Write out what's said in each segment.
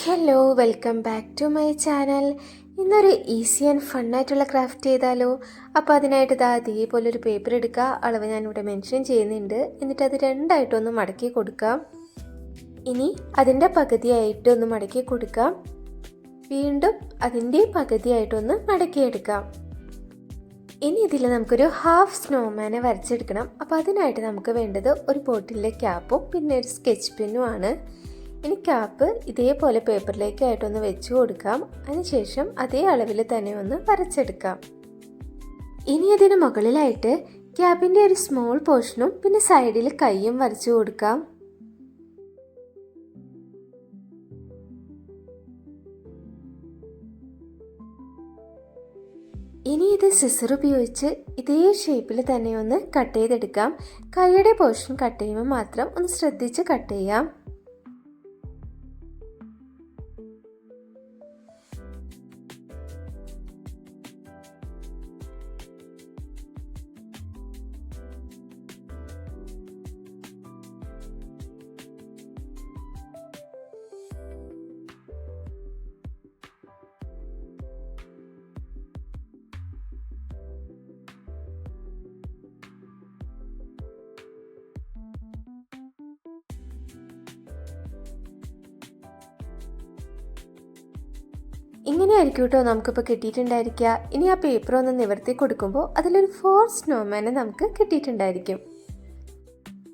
Hello, welcome back to my channel. ഇന്നൊരു easy and ഫണ്ണായിട്ടുള്ള craft ചെയ്താലോ? അപ്പോൾ അതിനായിട്ട് അതേപോലൊരു പേപ്പർ എടുക്കുക. അളവ് ഞാനിവിടെ മെൻഷൻ ചെയ്യുന്നുണ്ട്. എന്നിട്ട് അത് രണ്ടായിട്ടൊന്ന് മടക്കി കൊടുക്കാം. ഇനി അതിൻ്റെ പകുതിയായിട്ട് ഒന്ന് മടക്കി കൊടുക്കാം. വീണ്ടും അതിൻ്റെ പകുതിയായിട്ടൊന്ന് മടക്കിയെടുക്കാം. ഇനി ഇതിൽ നമുക്കൊരു ഹാഫ് സ്നോമാനെ വരച്ചെടുക്കണം. അപ്പോൾ അതിനായിട്ട് നമുക്ക് വേണ്ടത് ഒരു ബോട്ടിലെ ക്യാപ്പും പിന്നെ ഒരു സ്കെച്ച് പെന്നുമാണ്. ഇനി ക്യാപ്പ് ഇതേപോലെ പേപ്പറിലേക്കായിട്ടൊന്ന് വെച്ച് കൊടുക്കാം. അതിനുശേഷം അതേ അളവിൽ തന്നെ ഒന്ന് വരച്ചെടുക്കാം. ഇനി അതിന് മുകളിലായിട്ട് ക്യാപ്പിൻ്റെ ഒരു സ്മോൾ പോർഷനും പിന്നെ സൈഡിൽ കൈയും വരച്ചു കൊടുക്കാം. ഇനി ഇത് സിസർ ഉപയോഗിച്ച് ഇതേ ഷേപ്പിൽ തന്നെ ഒന്ന് കട്ട് ചെയ്തെടുക്കാം. കൈയുടെ പോർഷൻ കട്ട് ചെയ്യുമ്പോൾ മാത്രം ഒന്ന് ശ്രദ്ധിച്ച് കട്ട് ചെയ്യാം. ഇങ്ങനെ ആയിരിക്കും കേട്ടോ നമുക്കിപ്പോൾ കിട്ടിയിട്ടുണ്ടായിരിക്കുക. ഇനി ആ പേപ്പർ ഒന്ന് നിവർത്തി കൊടുക്കുമ്പോൾ അതിലൊരു 4 സ്നോമാനെ നമുക്ക് കിട്ടിയിട്ടുണ്ടായിരിക്കും.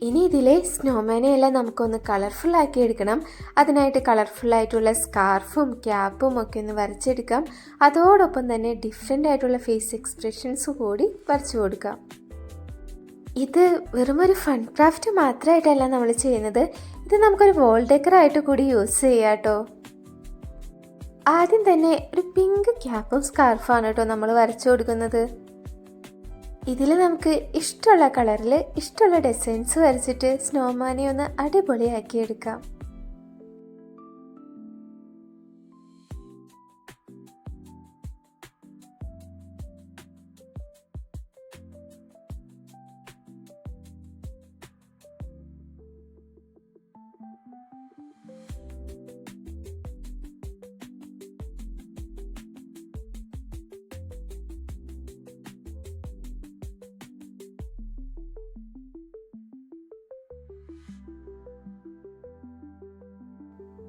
ഇനി ഇതിലെ സ്നോമാനെ എല്ലാം നമുക്കൊന്ന് കളർഫുൾ ആക്കി എടുക്കണം. അതിനായിട്ട് കളർഫുള്ളായിട്ടുള്ള സ്കാർഫും ക്യാപ്പും ഒക്കെ ഒന്ന് വരച്ചെടുക്കാം. അതോടൊപ്പം തന്നെ ഡിഫറെൻ്റ് ആയിട്ടുള്ള ഫേസ് എക്സ്പ്രഷൻസ് കൂടി വരച്ചു കൊടുക്കാം. ഇത് വെറുമൊരു ഫൺ ക്രാഫ്റ്റ് മാത്രമായിട്ടല്ല നമ്മൾ ചെയ്യുന്നത്. ഇത് നമുക്കൊരു വോൾ ഡെക്കറായിട്ട് കൂടി യൂസ് ചെയ്യാം കേട്ടോ. ആദ്യം തന്നെ ഒരു പിങ്ക് ക്യാപ്പും സ്കാർഫാണ് കേട്ടോ നമ്മൾ വരച്ചു കൊടുക്കുന്നത്. ഇതിൽ നമുക്ക് ഇഷ്ടമുള്ള കളറിൽ ഇഷ്ടമുള്ള ഡിസൈൻസ് വരച്ചിട്ട് സ്നോമാനെ ഒന്ന് അടിപൊളിയാക്കി എടുക്കാം.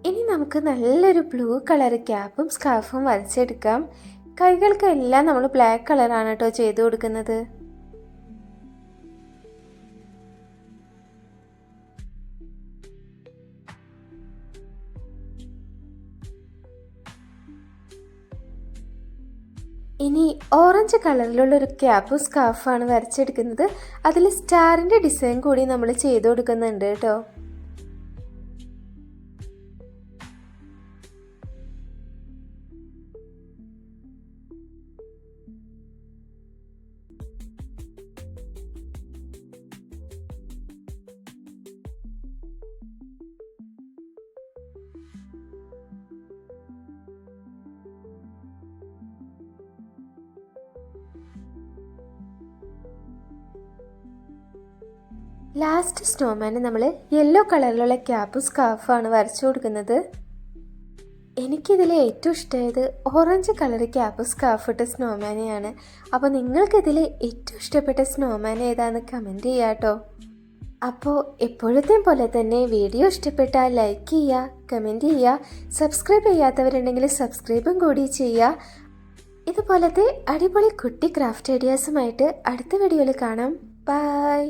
ഇനി നമുക്ക് നല്ലൊരു ബ്ലൂ കളർ ക്യാപ്പും സ്കാർഫും വരച്ചെടുക്കാം. കൈകൾക്കെല്ലാം നമ്മൾ ബ്ലാക്ക് കളറാണ് കേട്ടോ ചെയ്തു കൊടുക്കുന്നത്. ഇനി ഓറഞ്ച് കളറിലുള്ള ഒരു ക്യാപ്പും സ്കാർഫാണ് വരച്ചെടുക്കുന്നത്. അതിൽ സ്റ്റാറിൻ്റെ ഡിസൈൻ കൂടി നമ്മൾ ചെയ്തു കൊടുക്കുന്നുണ്ട് കേട്ടോ. ലാസ്റ്റ് സ്നോമാന് നമ്മൾ യെല്ലോ കളറിലുള്ള ക്യാപ്പും സ്കാർഫാണ് വരച്ചു കൊടുക്കുന്നത്. എനിക്കിതിൽ ഏറ്റവും ഇഷ്ടമായത് ഓറഞ്ച് കളർ ക്യാപ്പും സ്കാർഫ് ഇട്ട സ്നോമാനെയാണ്. അപ്പോൾ നിങ്ങൾക്കിതിൽ ഏറ്റവും ഇഷ്ടപ്പെട്ട സ്നോമാൻ ഏതാണെന്ന് കമൻറ്റ് ചെയ്യാം കേട്ടോ. അപ്പോൾ എപ്പോഴത്തെയും പോലെ തന്നെ വീഡിയോ ഇഷ്ടപ്പെട്ടാൽ ലൈക്ക് ചെയ്യുക, കമൻറ്റ് ചെയ്യുക, സബ്സ്ക്രൈബ് ചെയ്യാത്തവരുണ്ടെങ്കിൽ സബ്സ്ക്രൈബും കൂടി ചെയ്യുക. ഇതുപോലത്തെ അടിപൊളി കുട്ടി ക്രാഫ്റ്റ് ഐഡിയാസുമായിട്ട് അടുത്ത വീഡിയോയിൽ കാണാം. ബൈ.